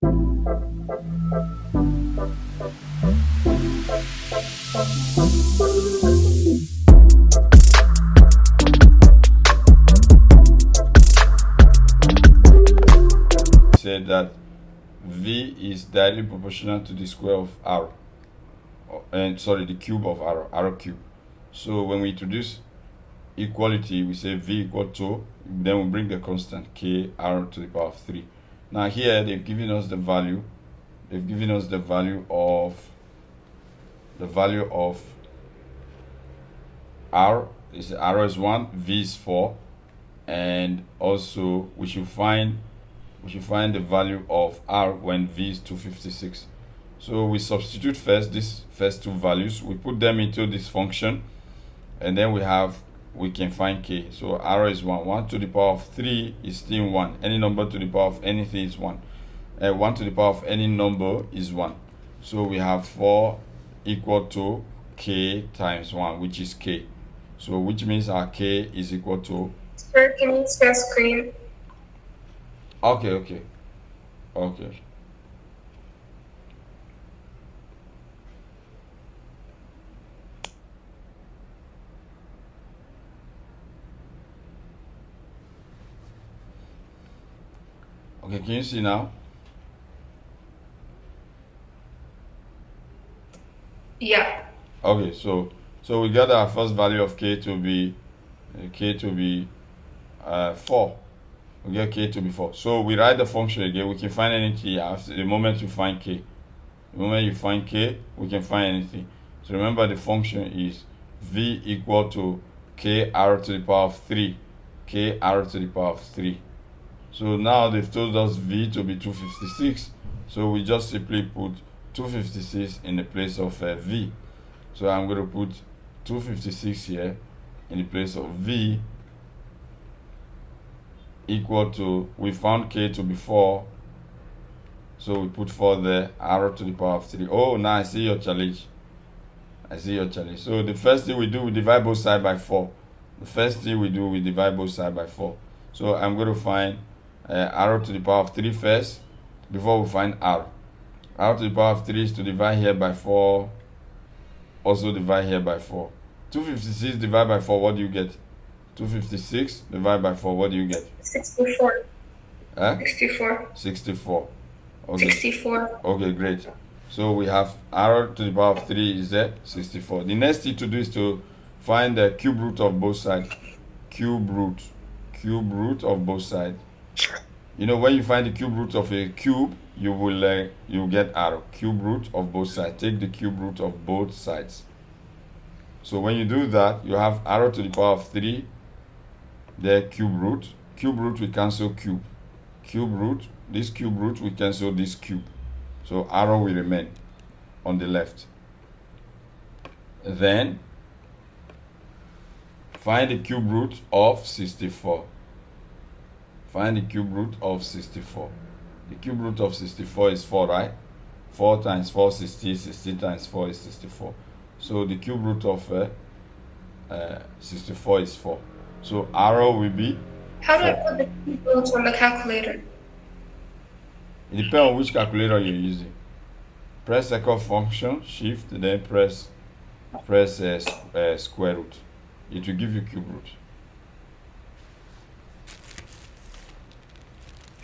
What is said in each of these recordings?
Said that v is directly proportional to the square of r, and sorry, the cube of r cube. So when we introduce equality, we say v equal to, then we bring the constant k r to the power of 3. Now here they've given us the value of r is 1, v is 4, and also we should find the value of r when v is 256. So we substitute first these first two values, we put them into this function, and then we can find k. So r is 1 to the power of 3 is still 1. Any number to the power of anything is 1. 1 to the power of any number is 1. So we have 4 equal to k times 1, which is k. So which means our k is equal to... Sir, can you share screen? Okay. Okay, can you see now? Yeah. Okay, so we got our first value of k to be 4. We get k to be 4. So we write the function again. We can find anything after the moment you find k. The moment you find k, we can find anything. So remember, the function is v equal to k r to the power of 3. K r to the power of 3. So now they've told us v to be 256. So we just simply put 256 in the place of v. So I'm going to put 256 here in the place of v equal to, we found k to be 4. So we put 4 there, r to the power of 3. Oh, now I see your challenge. So the first thing we do, we divide both sides by 4. We divide both sides by 4. So I'm going to find r to the power of 3 first, before we find r. R to the power of 3 is to divide here by 4, also divide here by 4. 256 divided by 4, what do you get? 256 divided by 4, what do you get? 64. 64. Okay. 64. Okay, great. So we have r to the power of 3 is there, 64. The next thing to do is to find the cube root of both sides. Cube root of both sides. You know, when you find the cube root of a cube, you will get r. Cube root of both sides. Take the cube root of both sides. So when you do that, you have r to the power of 3, the cube root. Cube root we cancel cube. This cube root we cancel this cube. So r will remain on the left. Then find the cube root of 64. The cube root of 64 is 4, right? 4 times 4 is 60, 60 times 4 is 64. So the cube root of 64 is 4. So r will be... How do I put the cube roots on the calculator? It depends on which calculator you're using. Press second function, shift, then press square root. It will give you cube root.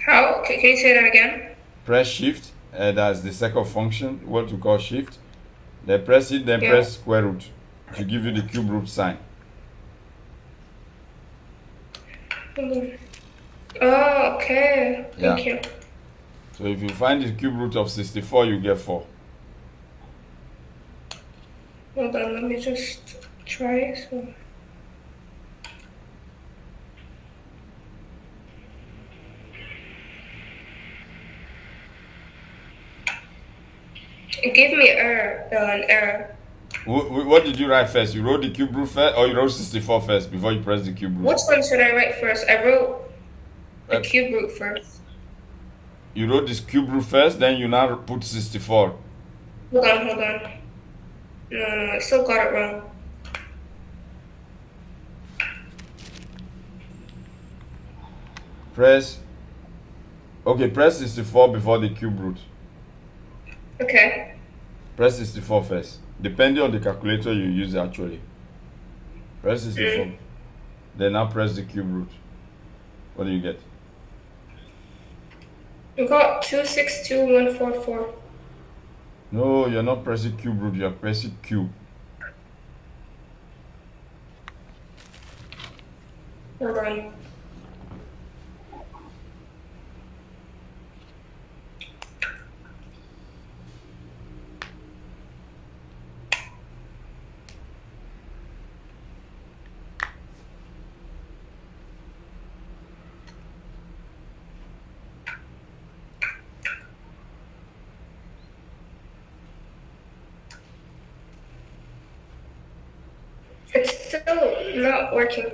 How? Okay, can you say that again? Press shift, that's the second function, what we call shift. Then press it, then press square root to give you the cube root sign. Oh, okay. Thank you. So if you find the cube root of 64, you get 4. Hold on, let me just try. So it gave me an error. What did you write first? You wrote the cube root first, or you wrote 64 first before you press the cube root? Which one should I write first? I wrote the cube root first. You wrote this cube root first, then you now put 64. Hold on. No, I still got it wrong. Press Okay, press 64 before the cube root. Okay. Press 64 first. Depending on the calculator you use actually. Press 64. Then now press the cube root. What do you get? We got 262144. No, you're not pressing cube root, you're pressing cube. Hold on. It's still not working.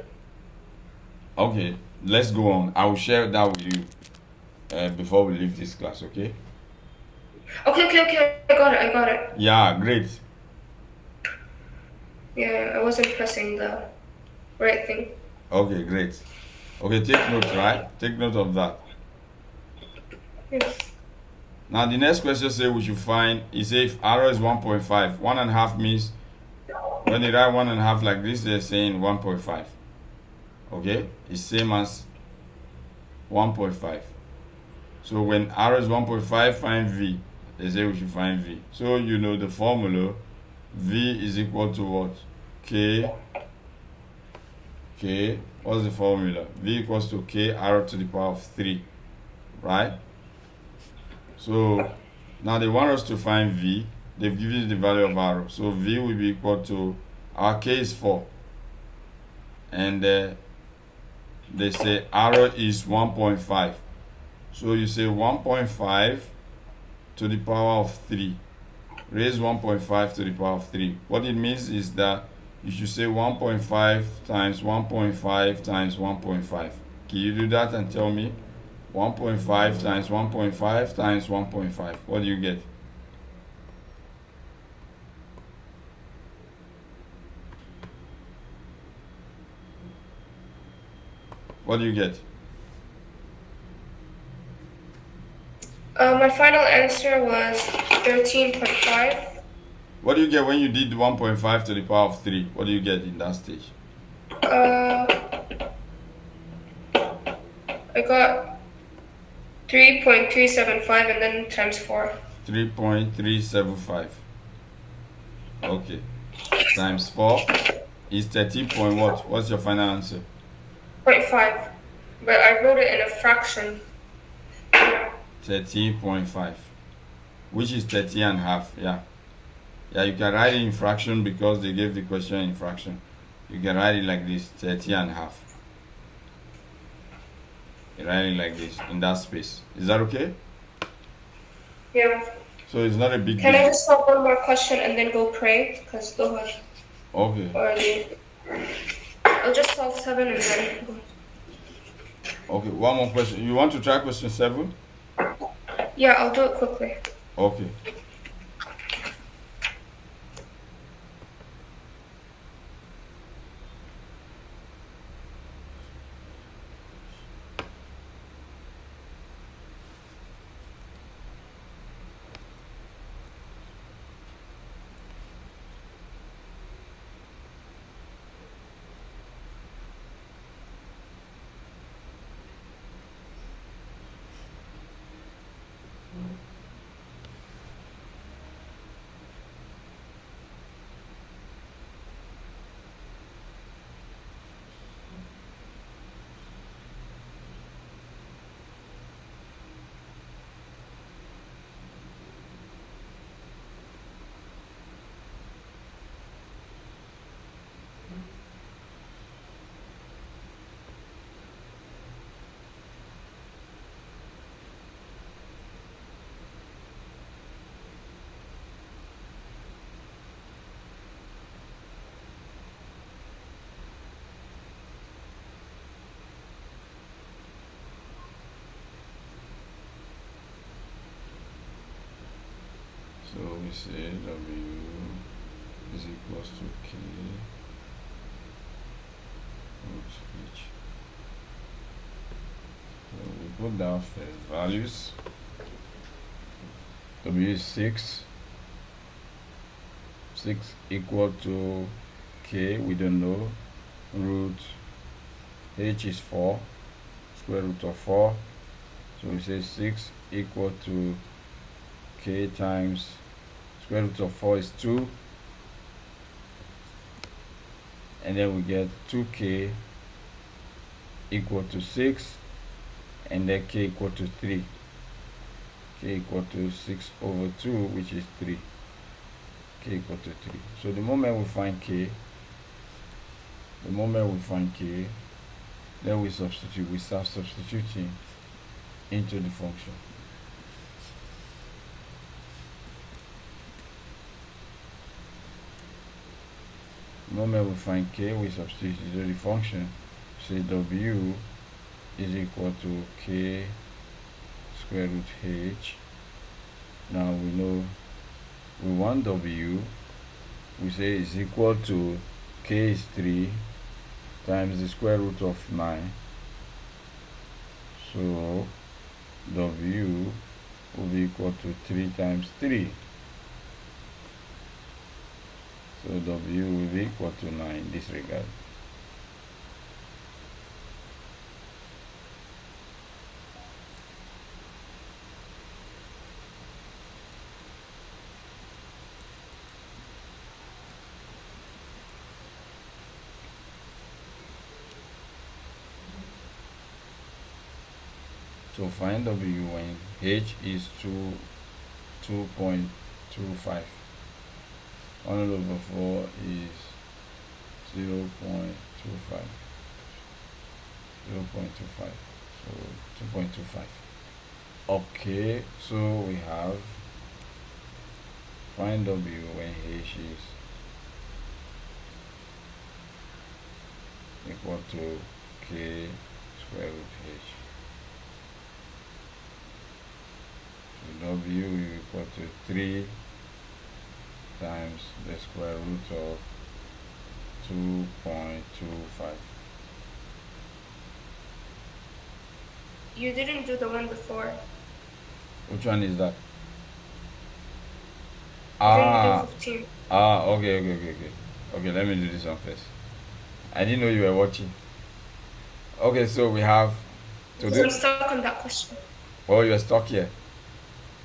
Okay, let's go on. I will share that with you before we leave this class, okay? Okay. I got it. Yeah, great. Yeah, I wasn't pressing the right thing. Okay, great. Okay, take note, right? Take note of that. Yes. Now the next question say we should find, it say if R is 1.5, 1.5 means when they write 1.5 like this, they're saying 1.5. Okay, it's same as 1.5. So when R is 1.5, find V. They say we should find V. So you know the formula, V is equal to what? K. What's the formula? V equals to K R to the power of 3, right? So now they want us to find V. They've given you the value of R. So V will be equal to, our K is 4. And they say R is 1.5. So you say 1.5 to the power of 3. Raise 1.5 to the power of 3. What it means is that you should say 1.5 times 1.5 times 1.5. Can you do that and tell me? 1.5 times 1.5 times 1.5. What do you get? What do you get? My final answer was 13.5. What do you get when you did 1.5 to the power of 3? What do you get in that stage? I got 3.375 and then times 4. 3.375. Okay. Times 4 is 13 point what? What's your final answer? 0.5. But I wrote it in a fraction. 13.5. Which is 30 and half. Yeah. Yeah, you can write it in fraction because they gave the question in fraction. You can write it like this, 30 and half. You write it like this, in that space. Is that okay? Yeah. So it's not a big Can deal. I just solve one more question and then go pray? Because those Okay. are I'll just solve 7 and then go. Okay, one more question. You want to try question 7? Yeah, I'll do it quickly. Okay. So we say W is equals to K root H. So we put down first values. W is 6. 6 equal to k, we don't know. Root h is 4, square root of 4. So we say 6 equal to k times square root of 4 is 2. And then we get 2k equal to 6. And then k equal to 3. K equal to 6 over 2, which is 3. K equal to 3. So the moment we find k, then we substitute. We start substituting into the function. The moment we find k, we substitute into the function. Say w is equal to k square root h. Now we know we want w. We say is equal to k is 3 times the square root of 9. So w will be equal to 3 times 3. So w will be equal to 9 in this regard. So find w when h is 2.25. 1 over 4 is 0.25. 0.25. So 2.25. Okay, so we have find w when h is equal to k square root h. W is equal to 3 times the square root of 2.25. You didn't do the one before. Which one is that? You didn't do 15. Okay, let me do this one first. I didn't know you were watching. Okay, so we have to do. I'm stuck on that question. Oh, you're stuck here.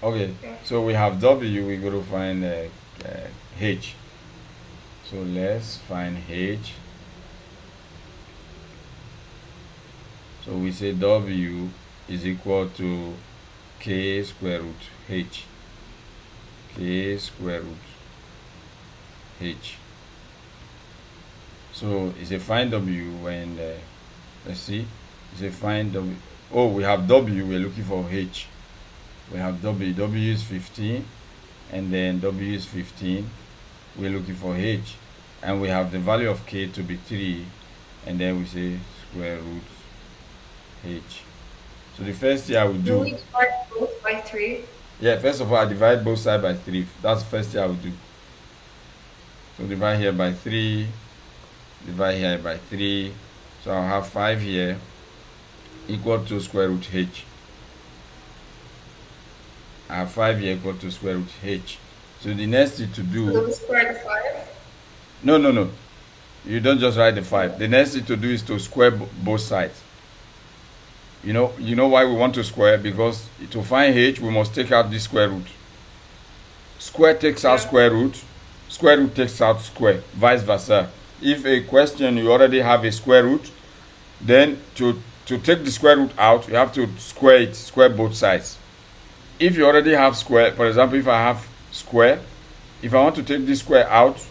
Okay, Yeah. so we have w, we go to find h. So let's find h. So we say w is equal to k square root h. K square root h. So it's a find w when, let's see, it's a find w. Oh, we have w, we're looking for h. We have w is 15, and then w is 15. We're looking for h, and we have the value of k to be 3, and then we say square root h. So the first thing I will Do do, we divide both by 3? yeah, first of all, I divide both sides by 3. That's the first thing I will do. So divide here by 3, divide here by 3. So I'll have 5 here equal to square root h. I have 5 here equal to square root h. So the next thing to do. So we square the 5? No. You don't just write the 5. The next thing to do is to square both sides. You know why we want to square? Because to find h, we must take out this square root. Square takes out square root. Square root takes out square. Vice versa. If a question you already have a square root, then to take the square root out, you have to square it, square both sides. If you already have square, for example, if I have square, if I want to take this square out,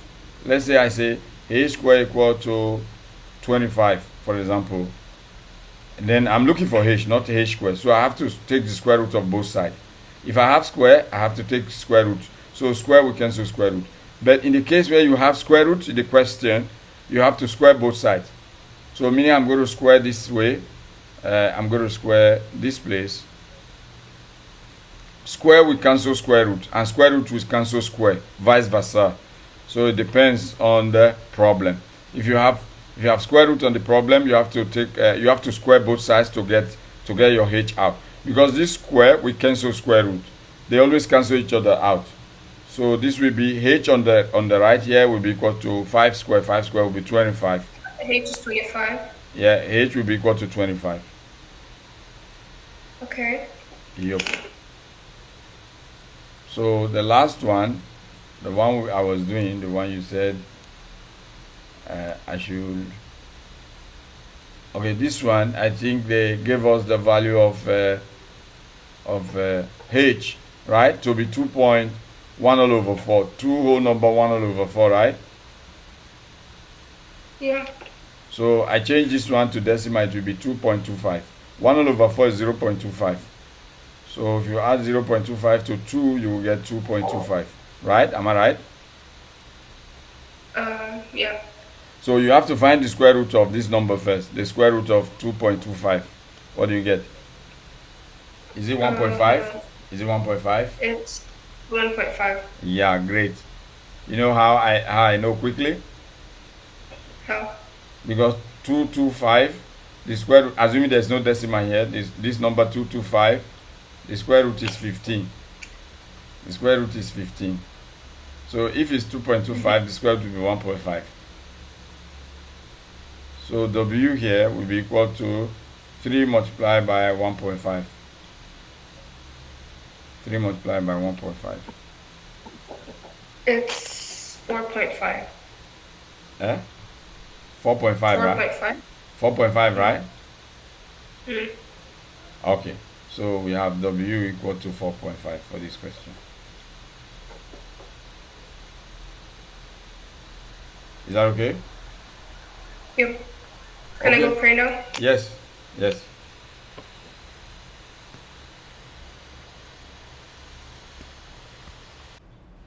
let's say I say a square equal to 25, for example, and then I'm looking for h, not h square, so I have to take the square root of both sides. If I have square, I have to take square root. So square will cancel square root. But in the case where you have square root in the question, you have to square both sides. So meaning I'm going to square this way. I'm going to square this place. Square will cancel square root, and square root will cancel square, vice versa. So it depends on the problem. If you have square root on the problem, you have to take you have to square both sides to get to get your h out. Because this square, we cancel square root. They always cancel each other out. So this will be h on the right here will be equal to 5 square. 5 square will be 25. H is 25. Yeah, h will be equal to 25. Okay. Yep. So the last one, the one I was doing, the one you said I should. Okay, this one I think they gave us the value of h, right, to be 2.1 all over 4, 2 whole number 1 all over 4, right? Yeah. So I change this one to decimal, it will be 2.25. 1 all over 4 is 0.25. So if you add 0.25 to 2, you will get 2.25, right? Am I right? Yeah. So you have to find the square root of this number first. The square root of 2.25. What do you get? Is it 1.5? Is it 1.5? It's 1.5. Yeah, great. You know how I know quickly? How? Because 225, the square root, assuming there's no decimal here, this number 225, the square root is 15. The square root is 15. So if it's 2.25, the square root will be 1.5. So W here will be equal to 3 multiplied by 1.5. 3 multiplied by 1.5. It's 4.5. Eh? 4.5, right? 4.5? 4.5, right? Mm. Okay. So we have W equal to 4.5 for this question. Is that okay? Yep. Can Okay. I go pray now? Yes. Yes.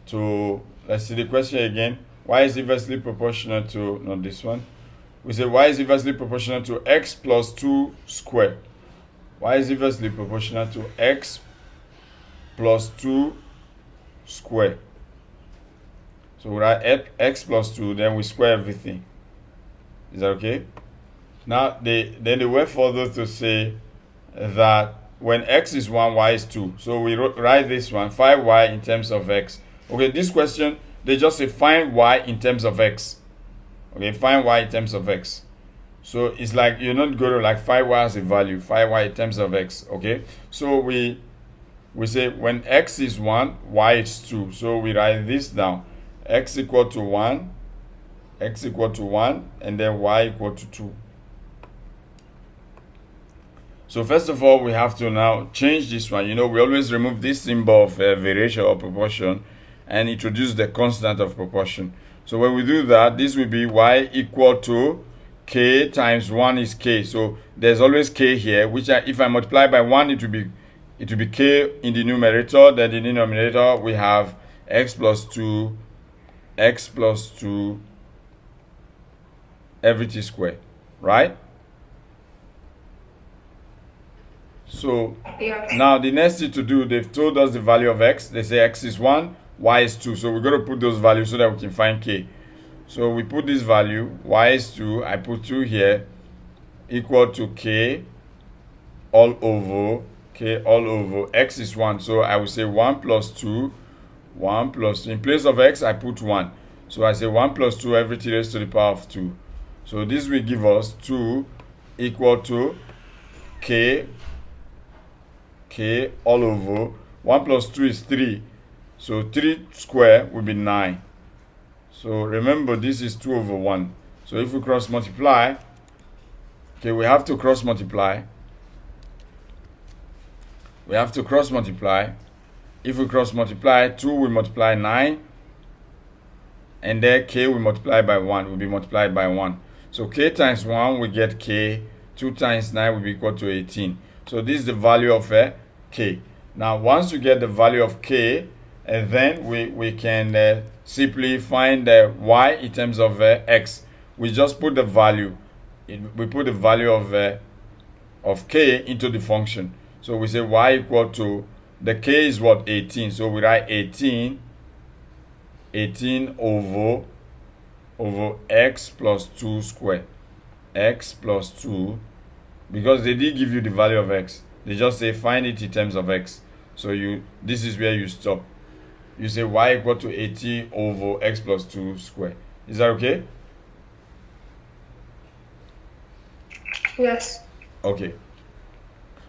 So let's see the question again. Y is inversely proportional to, not this one. We say y is inversely proportional to x plus 2 squared. Y is inversely proportional to x plus 2 squared. So we write x plus 2, then we square everything. Is that okay? Now, then they went further to say that when x is 1, y is 2. So we write this one, 5y in terms of x. Okay, this question, they just say find y in terms of x. Okay, find y in terms of x. So it's like you're not going to like 5y as a value, 5y in terms of x. Okay, so we say when x is 1, y is 2. So we write this down, x equal to 1, x equal to 1, and then y equal to 2. So first of all, we have to now change this one. You know, we always remove this symbol of variation or proportion and introduce the constant of proportion. So when we do that, this will be y equal to k times 1 is k. So there's always k here, which if I multiply by 1, it will be k in the numerator. Then in the denominator, we have x plus 2 everything squared, right? So Yeah. now the next thing to do, they've told us the value of x. They say x is 1, y is 2. So we're going to put those values so that we can find k. So we put this value, y is 2, I put 2 here, equal to k all over x is 1. So I will say 1 plus 2, 1 plus 2. In place of x, I put 1. So I say 1 plus 2, everything raised to the power of 2. So this will give us 2 equal to k all over 1 plus 2 is 3. So 3 square will be 9. So remember, this is 2 over 1. So if we cross multiply, okay, we have to cross multiply. If we cross multiply, 2 will multiply 9. And then k will multiply by 1, will be multiplied by 1. So k times 1, we get k. 2 times 9 will be equal to 18. So this is the value of k. Now, once you get the value of k, and then we can simply find y in terms of x. We just put the value. We put the value of k into the function. So we say y equal to, the k is what? 18. So we write 18 over x plus 2 square. X plus 2 because they did give you the value of x. They just say find it in terms of x. So this is where you stop. You say y equal to 18 over x plus 2 square. Is that okay? Yes. Okay.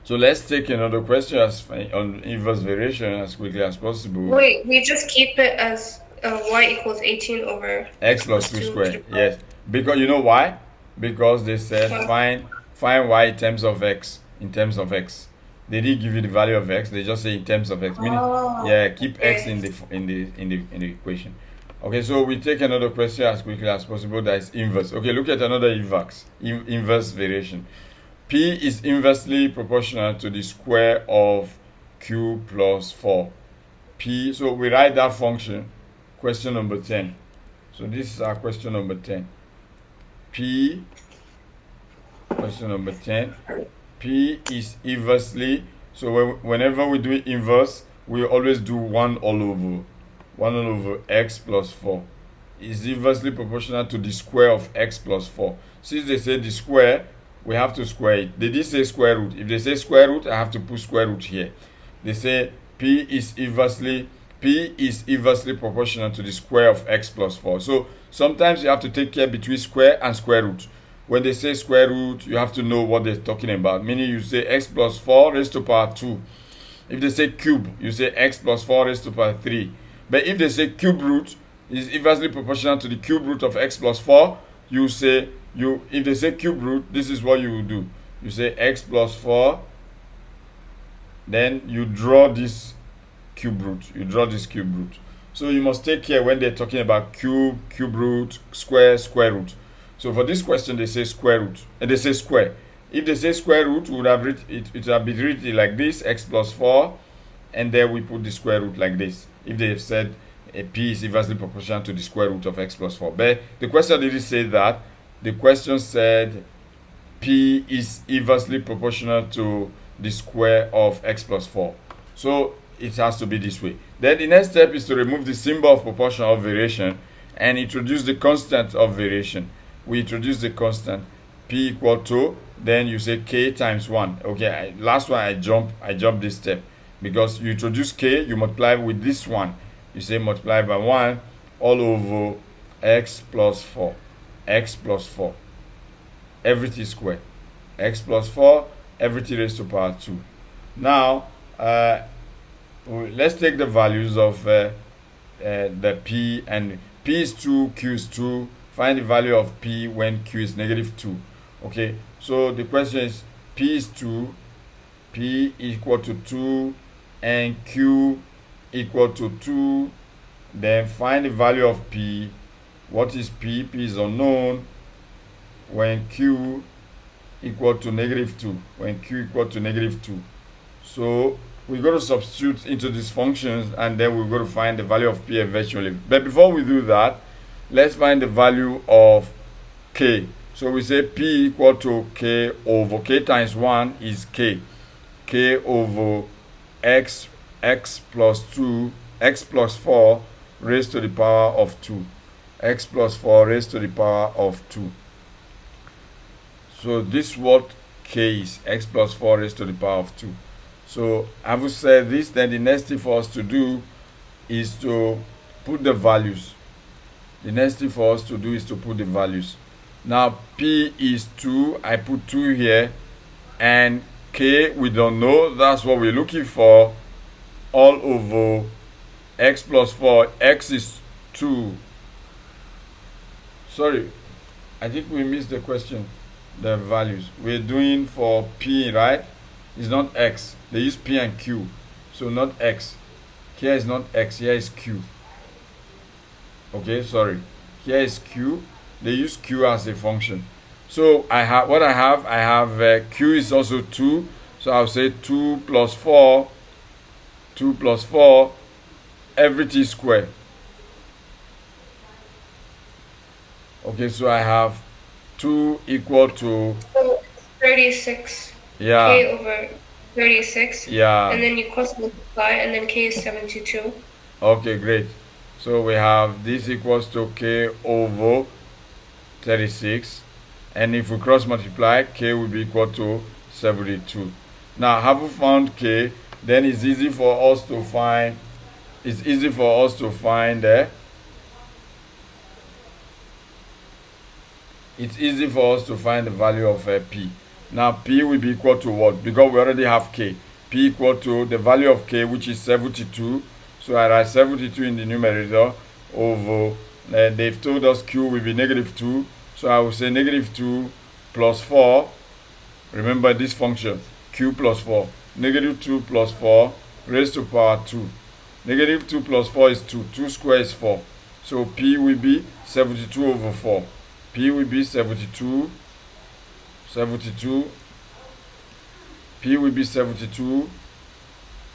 So let's take another question on inverse variation as quickly as possible. Wait, we just keep it as y equals 18 over x plus 2 square. Yes. Because you know why? Because they said find y in terms of x. In terms of x. They didn't give you the value of x. They just say in terms of x. Meaning, keep x in the equation. Okay, so we take another question as quickly as possible. That is inverse. Okay, look at another inverse variation. P is inversely proportional to the square of q plus 4. P. So we write that function. Question number 10. So this is our question number 10. P. Question number 10. P is inversely, so whenever we do inverse, we always do 1 all over x plus 4 is inversely proportional to the square of x plus 4. Since they say the square, we have to square it. They did say square root. If they say square root, I have to put square root here. They say P is inversely proportional to the square of x plus 4. So sometimes you have to take care between square and square root. When they say square root, you have to know what they're talking about. Meaning you say x plus 4 raised to power 2. If they say cube, you say x plus 4 raised to power 3. But if they say cube root is inversely proportional to the cube root of x plus 4, if they say cube root, this is what you will do. You say x plus 4, then you draw this cube root. So you must take care when they're talking about cube root, square root. So for this question, they say square root, and they say square. If they say square root, we would have written it would have been written like this, x plus 4, and then we put the square root like this. If they have said p is inversely proportional to the square root of x plus 4. But the question didn't say that. The question said p is inversely proportional to the square of x plus 4. So it has to be this way. Then the next step is to remove the symbol of proportional variation and introduce the constant of variation. We introduce the constant p equal to, then you say k times 1. Okay, last one I jump this step, because you introduce k, you multiply with this one. You say multiply by 1 all over x plus 4. Everything square. X plus 4, everything raised to power 2. Now, let's take the values of the p, and p is 2, q is 2. Find the value of p when q is negative 2. Okay, so the question is p is 2, p equal to 2, and q equal to 2. Then find the value of p. What is p? P is unknown when q equal to negative 2. So we're going to substitute into these functions, and then we're going to find the value of p eventually. But before we do that, let's find the value of k. So we say p equal to k over k times 1 is k over x plus 2, x plus 4 raised to the power of 2. X plus 4 raised to the power of 2. So this is what k is, x plus 4 raised to the power of 2. So having said this, then the next thing for us to do is to put the values. Now p is 2, I put 2 here, and k we don't know, that's what we're looking for, all over x plus 4. X is 2. Sorry, I think we missed the question. The values we're doing for p, right? It's not x. They use p and q, so not x. Here is not x, here is q. Okay, sorry, here is q. They use q as a function. So I have q is also 2, so I'll say 2 plus 4, everything square. Okay, so I have 2 equal to 36. Yeah. K over 36. Yeah. And then you cross multiply, and then k is 72. Okay, great. So we have this equals to k over 36, And if we cross multiply, k will be equal to 72. Now, have we found k? Then it's easy for us to find. It's easy for us to find. It's easy for us to find the value of p. Now, p will be equal to what? Because we already have k. P equal to the value of k, which is 72. So I write 72 in the numerator over. They've told us q will be -2. So I will say -2 plus 4. Remember this function, q plus 4. -2 plus 4 raised to power 2. -2 plus 4 is 2. 2 squared is 4. So p will be 72 over 4. P will be 72. P will be 72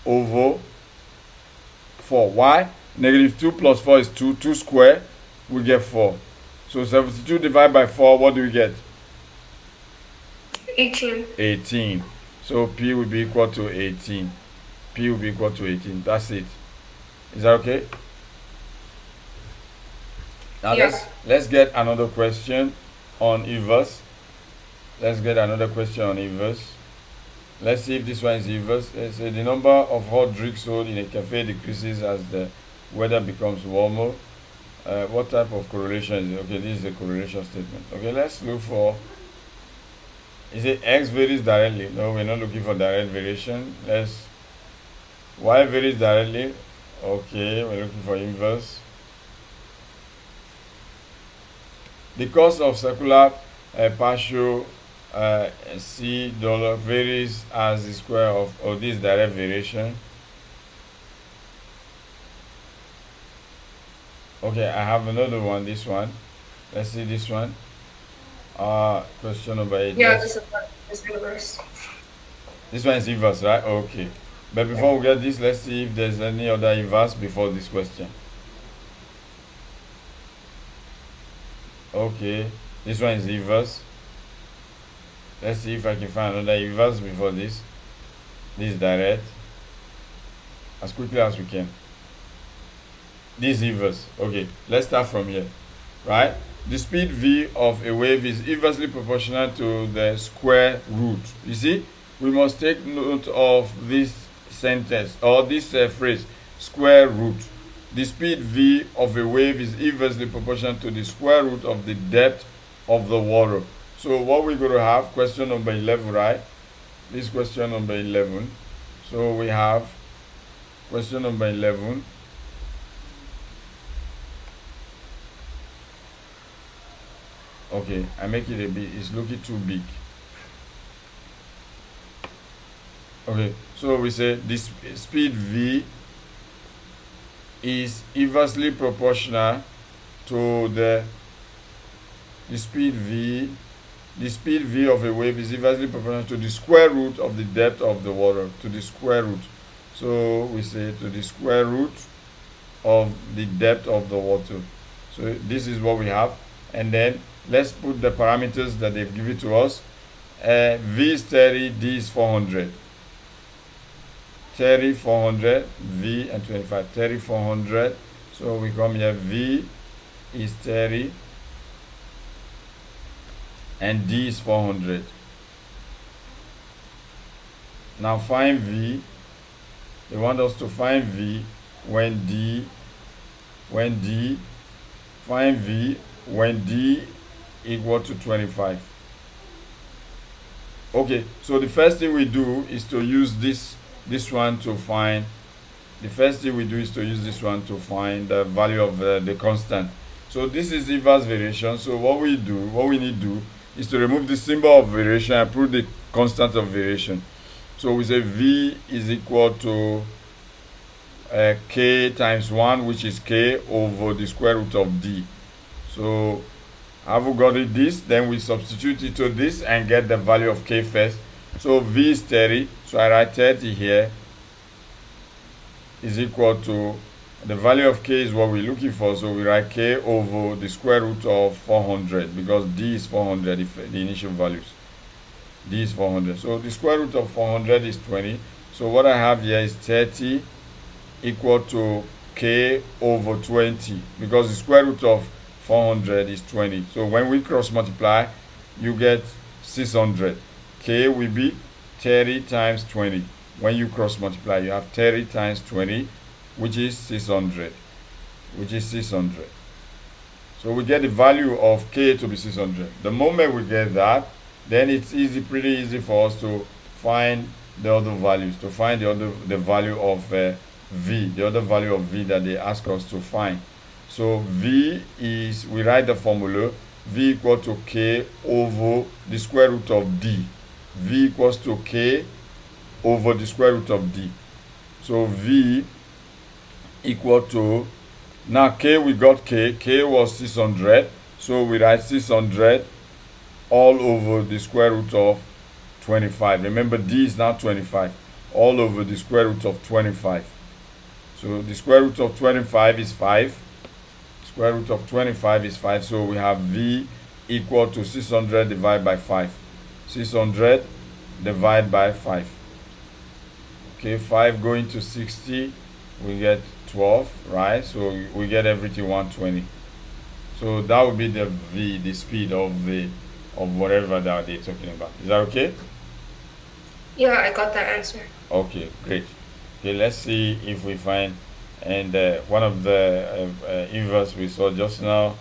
over 4. Why? -2 plus 4 is 2. 2 squared, we get 4. So 72 divided by 4, what do we get? 18. 18. So P will be equal to 18. P will be equal to 18. That's it. Is that okay? Now Yeah. let's get another question on inverse. Let's get another question on inverse. Let's see if this one is inverse. Let's say the number of hot drinks sold in a cafe decreases as the weather becomes warmer. What type of correlation is it? Okay, this is a correlation statement. Okay, let's look for. Is it x varies directly? No, we're not looking for direct variation. Y varies directly. Okay, we're looking for inverse. The cost of circular partial C dollar varies as the square of this direct variation. Okay, I have another one. This one. Let's see this one. Question number 8. Yeah, this is inverse. This one is inverse, right? Okay. But before we get this, let's see if there's any other inverse before this question. Okay, this one is inverse. Let's see if I can find another inverse before this. This is direct. As quickly as we can. This is inverse. Okay, let's start from here. Right? The speed v of a wave is inversely proportional to the square root. You see, we must take note of this sentence or this phrase, square root. The speed v of a wave is inversely proportional to the square root of the depth of the water. So what we're going to have, question number 11, right? This is question number 11. So we have question number 11. Okay, I make it a bit, it's looking too big. Okay, so we say this speed v is inversely proportional to the speed v of a wave is inversely proportional to the square root of the depth of the water, to the square root. So we say to the square root of the depth of the water. So this is what we have. And then let's put the parameters that they've given to us. V is 30, D is 400. 30, 400, V and 25. 30, 400. So we come here, V is 30 and D is 400. Now find V. They want us to find V when D find V when D equal to 25. Okay, so the first thing we do is to use this one to find. The first thing we do is to use this one to find the value of the constant. So this is inverse variation. So what we need to do is to remove the symbol of variation and put the constant of variation. So we say V is equal to K times 1, which is K over the square root of D. So have we got it this? Then we substitute it to this and get the value of K first. So V is 30. So I write 30 here is equal to the value of K is what we're looking for. So we write K over the square root of 400 because D is 400, the initial values. D is 400. So the square root of 400 is 20. So what I have here is 30 equal to K over 20 because the square root of 400 is 20. So when we cross multiply, you get 600. K will be 30 times 20. When you cross multiply, you have 30 times 20, which is 600. Which is 600. So we get the value of K to be 600. The moment we get that, then it's pretty easy for us to find the other values, to find the value of V, the other value of V that they ask us to find. So V is, we write the formula, V equal to K over the square root of D. V equals to K over the square root of D. So V equal to, now K, we got K was 600. So we write 600 all over the square root of 25. Remember, D is now 25. All over the square root of 25. So the square root of 25 is 5. Square root of 25 is 5. So we have V equal to 600 divided by 5. 600 divided by 5. Okay, 5 going to 60, we get 12, right? So we get everything 120. So that would be the V, the speed of whatever that they're talking about. Is that okay? Yeah, I got that answer. Okay, great. Okay, let's see if we find, and one of the inverse we saw just now,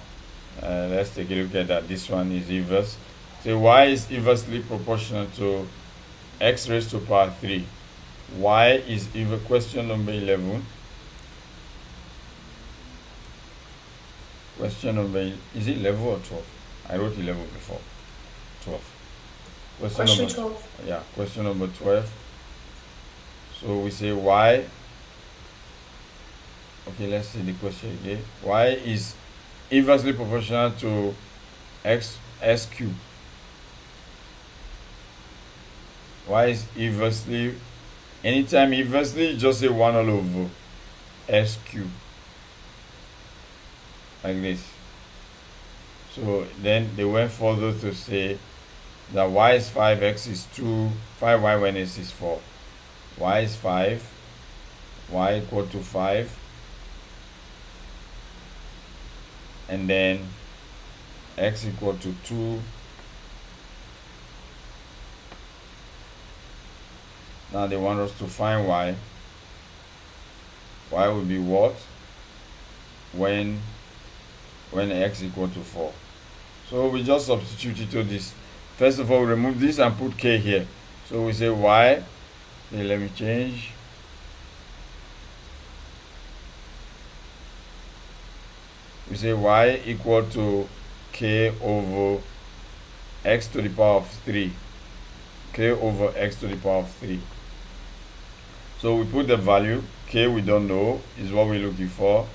let's take a look at that. This one is inverse. So y is inversely proportional to x raised to power 3. Y is inverse, question number 11. Question number, is it 11 or 12? I wrote 11 before. 12. Question number 12. Yeah, question number 12. So we say y. Okay, let's see the question again. Y is inversely proportional to s cubed. Y is inversely, anytime inversely, just say 1 all over s cubed. Like this. So then they went further to say that y is 5, x is 2, 5y when x is 4. Y is 5, y equal to 5, and then x equal to 2. Now they want us to find y. Y will be what? When x equal to 4. So we just substitute it to this. First of all, remove this and put k here. So we say y. Okay, let me change. We say y equal to k over x to the power of 3. K over x to the power of 3. So we put the value. K we don't know is what we're looking for.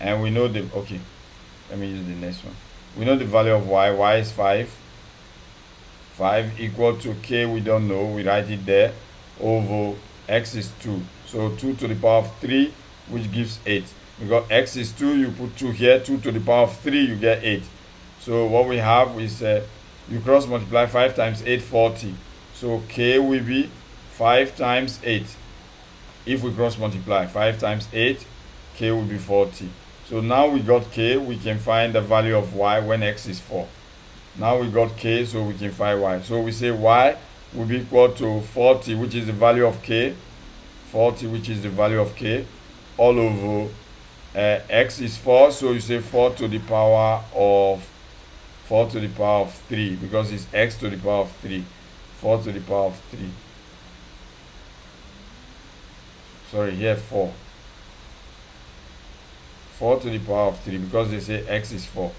And we know the, okay, let me use the next one. We know the value of y. Y is 5. 5 equal to k we don't know. We write it there. Over x is 2. So 2 to the power of 3, which gives 8. Because x is 2, you put 2 here. 2 to the power of 3, you get 8. So what we have is you cross multiply 5 times 8, 40. So k will be 5 times 8. If we cross multiply 5 times 8, k will be 40. So now we got k, we can find the value of y when x is 4. Now we got k, so we can find y. So we say y will be equal to 40, which is the value of k. 40, which is the value of k, all over x is 4. So you say 4 to the power of 3, because it's x to the power of 3. 4 to the power of 3. Sorry, here 4. 4 to the power of 3, because they say x is 4.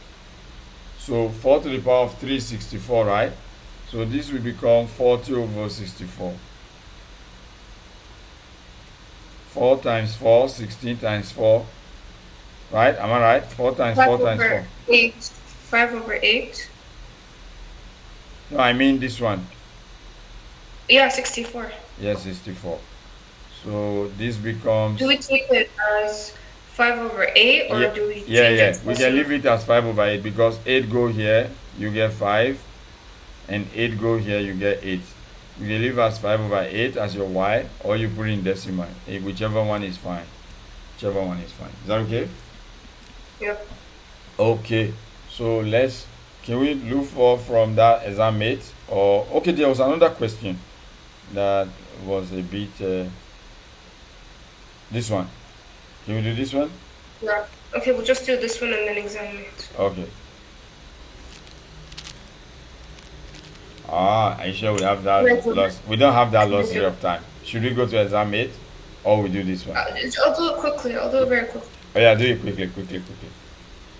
So 4 to the power of 3 is 64, right? So this will become 40 over 64. 4 times 4, 16 times 4. Right? Am I right? 4 times 4 times 4. 8. 5 over 8. No, I mean this one. Yeah, 64. Yes, 64. So this becomes... Do we take it as 5 over 8 or do we take it? We can leave it as 5 over 8 because 8 go here, you get 5. And 8 go here, you get 8. You can leave as 5 over 8 as your y, or you put in decimal. Whichever one is fine. Whichever one is fine. Is that okay? Yep. Okay. So let's Can we look for from that exam mate? Or okay, there was another question that was a bit this one. Can we do this one? Yeah. Okay, we'll just do this one and then examine it. Okay. Are you sure we have that loss? We don't have that luxury of time. Should we go to exam mate or we do this one? I'll do it quickly. I'll do it very quickly. Oh yeah, do it quickly.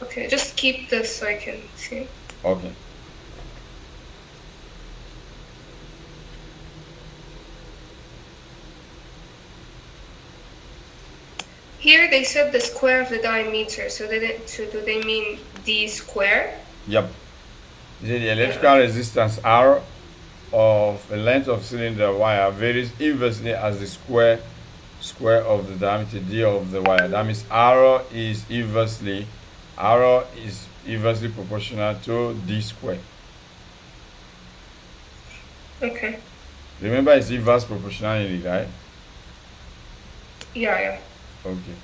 Okay, just keep this so I can see. Okay. Here they said the square of the diameter, so do they mean d square? Yep. The electrical resistance R of a length of cylinder wire varies inversely as the square of the diameter d of the wire. That means R is inversely proportional to d square. Okay. Remember, it's inverse proportionality, right? Yeah. Okay.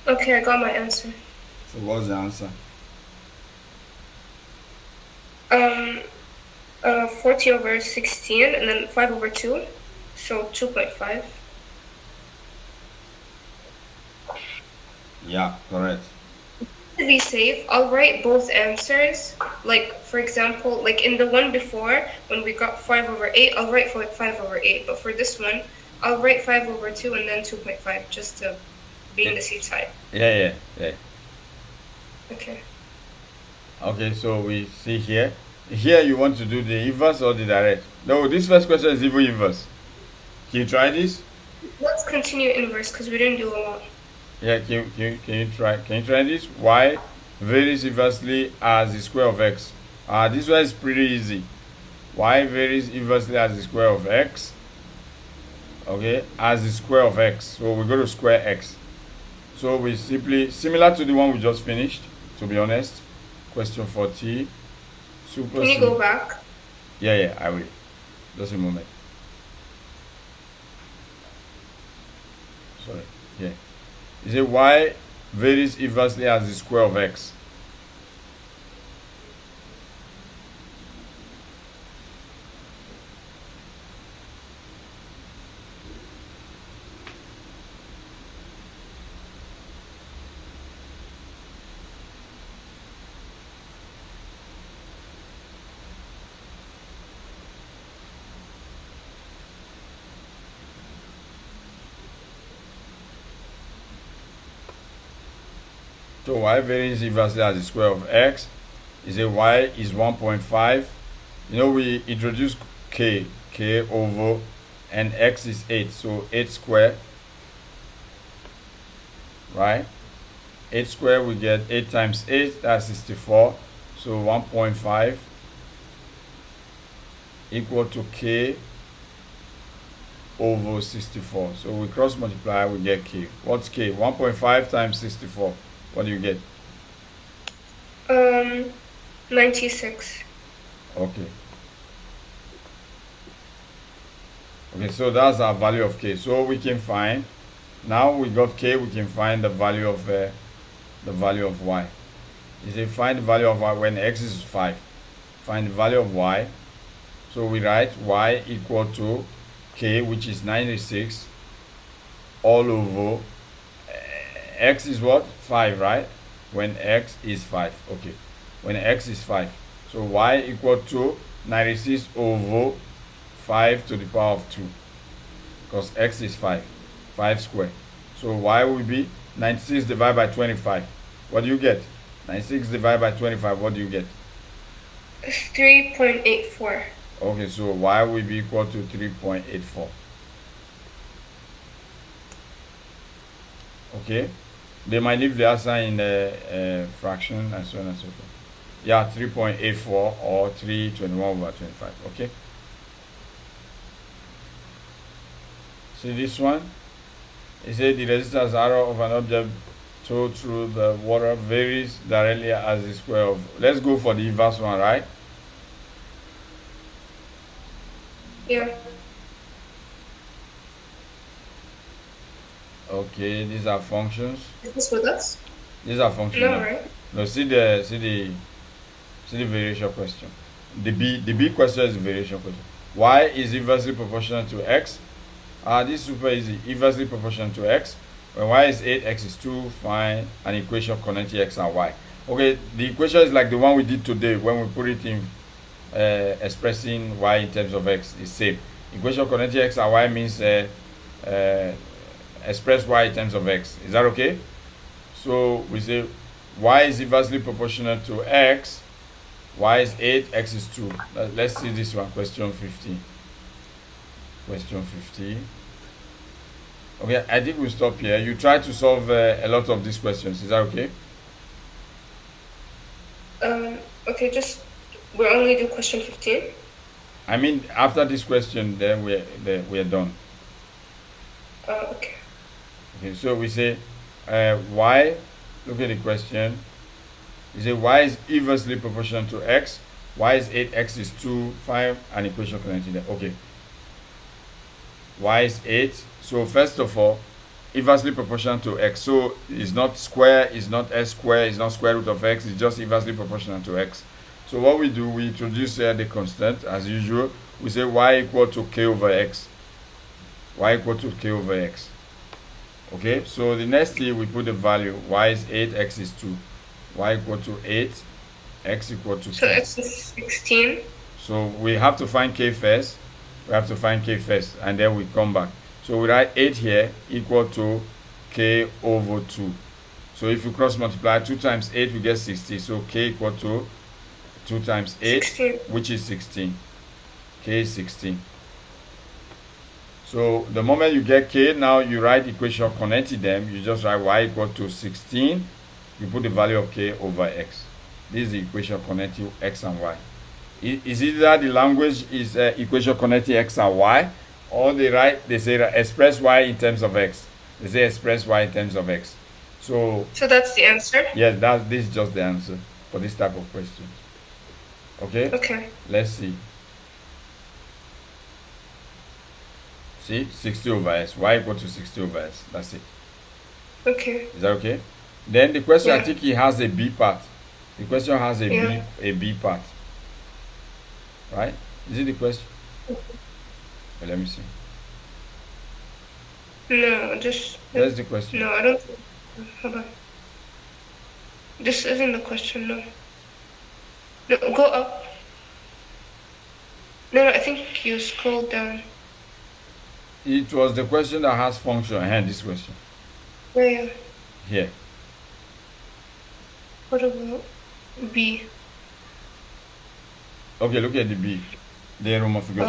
Okay, I got my answer. So what's the answer? 40 over 16 and then 5 over 2, so 2.5. Yeah, correct. To be safe, I'll write both answers. Like, for example, like in the one before, when we got 5 over 8, I'll write for 5 over 8. But for this one, I'll write 5 over 2 and then 2.5, just to be on the safe side. Yeah. Okay. Okay, so we see here. Here you want to do the inverse or the direct? No, this first question is even inverse. Can you try this? Let's continue inverse because we didn't do a lot. Yeah, can you try this? Y varies inversely as the square of x. This one is pretty easy. Y varies inversely as the square of x. Okay, as the square of x. So we go to square x. So we simply, similar to the one we just finished, to be honest. Question 40. Can you go back? Yeah, I will. Just a moment. Sorry. Yeah. Is it y varies inversely as the square of x? So y varies inversely as the square of x. Is a y is 1.5. You know, we introduced k over, and x is 8. So 8 square, right? 8 square, we get 8 times 8, that's 64. So 1.5 equal to k over 64. So we cross multiply, we get k. What's k? 1.5 times 64. What do you get? 96. Okay. Okay, so that's our value of k. So we can find, now we got k, we can find the value of y. Is a find the value of y when x is 5. Find the value of y. So we write y equal to k, which is 96, all over x is what? 5, right? When x is 5. Okay. When x is 5. So y equal to 96 over 5 to the power of 2. Because x is 5. 5 squared. So y will be 96 divided by 25. What do you get? 96 divided by 25. What do you get? 3.84. Okay, so y will be equal to 3.84. Okay. They might leave the answer in the fraction and so on and so forth. Yeah, 3.84 or 321 over 25. Okay. See this one? It said the resistance arrow of an object towed through the water varies directly as the square of. Let's go for the inverse one, right? Yeah. Okay, these are functions. Is this with us? These are functions. No, right? No, see the variation question. The B question is the variation question. Y is inversely proportional to x. This is super easy. Inversely proportional to x. When y is 8, x is 2, find an equation connecting x and y. Okay, the equation is like the one we did today when we put it in expressing y in terms of x. It's same. Equation connecting x and y means express y in terms of x. Is that okay? So we say y is inversely proportional to x. Y is 8, x is 2. Let's see this one, question 15. Question 15. Okay, I think we'll stop here. You try to solve a lot of these questions. Is that okay? Okay, just we'll only do question 15. I mean, after this question, then we're done. Okay. Okay, so we say y. Look at the question. You say y is inversely proportional to x. Y is 8, x is 2. Find an equation connecting them. Okay. Y is 8. So first of all, inversely proportional to x. So it's not square, it's not s square, it's not square root of x, it's just inversely proportional to x. So what we do, we introduce the constant as usual. We say y equal to k over x. Y equal to k over x. Okay, so the next thing we put the value. Y is 8, x is 2. Y equal to 8, x equal to 2. So x is 16. So we have to find k first. We have to find k first, and then we come back. So we write 8 here equal to k over 2. So if you cross multiply 2 times 8, we get 60. So k equal to 2 times 8, 16. which is 16. K is 16. So the moment you get k, now you write equation connecting them. You just write y equal to 16. You put the value of k over x. This is the equation connecting x and y. Is either the language is equation connecting x and y, or they say express y in terms of x. They say express y in terms of x. So that's the answer? yes, this is just the answer for this type of question. Okay? Okay. Let's see. See, 60 over s. Y equal to 60 over s. That's it. Okay. Is that okay? Then the question, Yeah. I think it has a B part. The question has a Yeah. B part. Right? Is it the question? Well, let me see. No, just That's the question. no. I don't. Hold on. This isn't the question. No. No, go up. No, I think you scrolled down. It was the question that has function. And this question Where? here. What about B? Okay, look at the B. The Roman figure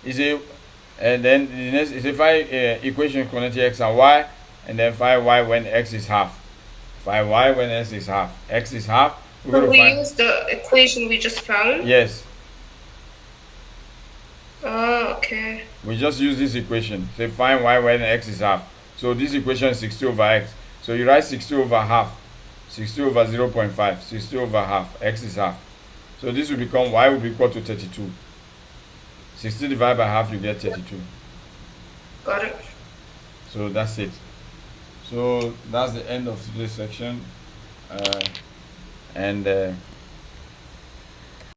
2. Is it? And then the next is if I equation connecting x and y, and then find y when x is half. Find y when x is half. X is half. So we use the equation we just found? Yes. Oh, okay. We just use this equation. Say find y when x is half. So this equation is 60 over x. So you write 60 over half. 60 over 0.5. 60 over half. X is half. So this will become y will be equal to 32. 60 divided by half, you get 32. Got it. So that's it. So that's the end of today's section. and